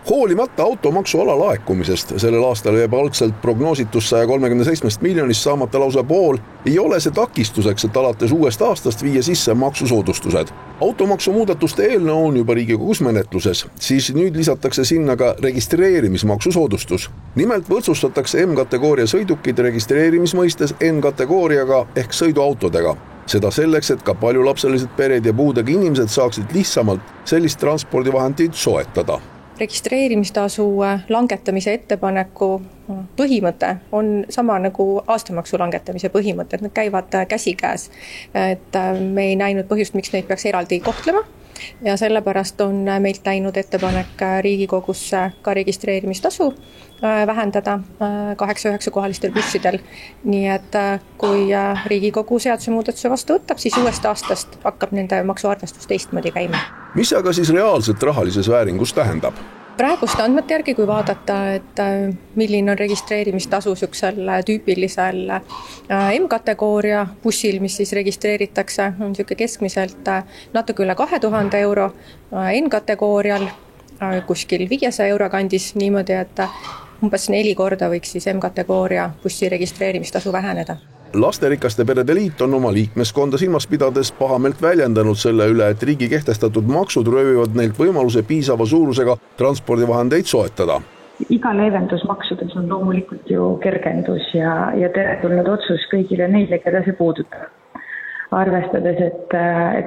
Hoolimata automaksu alalaekumisest, sellel aastal jääb algselt prognoositus 137 miljonist saamata lausa pool, ei ole see takistuseks, et alates uuest aastast viia sisse maksusoodustused. Automaksu muudatuste eelnõu on juba Riigikogus menetluses, siis nüüd lisatakse sinna ka registreerimismaksu soodustus. Nimelt võrdsustatakse M-kategooria sõidukid registreerimismõistes N-kategooriaga ehk sõiduautodega. Seda selleks, et ka paljulapselised pered ja puudega inimesed saaksid lihtsamalt sellist transpordivahendit soetada. Registreerimistasu langetamise ettepaneku põhimõte on sama nagu aastamaksu langetamise põhimõte, et nad käivad käsikäes. Et me ei näinud põhjust, miks neid peaks eraldi kohtlema ja sellepärast on meilt läinud ettepanek Riigikogusse ka registreerimistasu vähendada 8-9 kohalistel bussidel. Nii et kui Riigikogu seaduse muudatuse vastu võtab, siis uuest aastast hakkab nende maksuarvestus teistmoodi käima. Mis aga siis reaalselt rahalises vääringus tähendab? Praeguste andmete järgi, kui vaadata, et milline on registreerimistasu süksel tüüpilisel M-kategooria bussil, mis siis registreeritakse, on selline keskmiselt natuke üle 2000 euro, N-kategoorial kuskil 500 euro kandis niimoodi, et umbes 4 korda võiks siis M-kategooria bussi registreerimistasu väheneda. Lasterikaste perede liit on oma liikmeskonda silmas pidades pahamelt väljendanud selle üle, et riigi kehtestatud maksud röövivad neilt võimaluse piisava suurusega transpordivahendeid soetada. Iga leevendus maksudes on loomulikult ju kergendus ja teretulnud otsus kõigile neile, keda see puudutab. Arvestades, et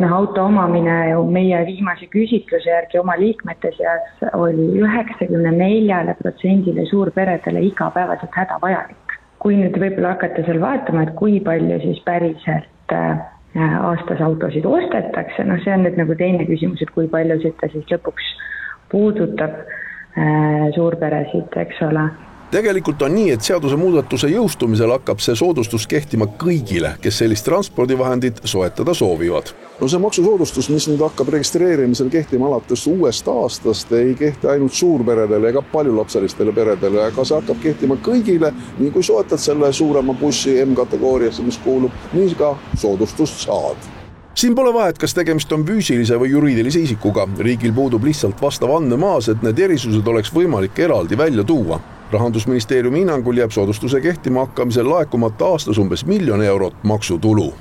auto omamine ju meie viimase küsitluse järgi oma liikmete seas oli 94% suurperedele igapäevaselt hädavajalik. Kui nüüd võib-olla hakata seal vaatama, et kui palju siis päriselt aastas autosid ostetakse, see on nüüd nagu teine küsimus, et kui palju seda siis lõpuks puudutab suurperesid, eks ole. Tegelikult on nii, et seaduse muudatuse jõustumisel hakkab see soodustus kehtima kõigile, kes sellist transpordivahendit soetada soovivad. See maksusoodustus, mis nüüd hakkab registreerimisel kehtima alates uuest aastast, ei kehti ainult suurperedele ega paljulapselistele peredele, aga see hakkab kehtima kõigile, nii kui soetad selle suurema bussi M-kategooriasse, mis kuulub, nii ka soodustust saad. Siin pole vahet, kas tegemist on füüsilise või juriidilise isikuga. Riigil puudub lihtsalt vastav andmemaas, et need erisused oleks võimalik eraldi välja tuua. Rahandusministeeriumi hinnangul jääb soodustuse kehtima hakkamisel laekumata aastas umbes 1 000 000 eurot maksutulu.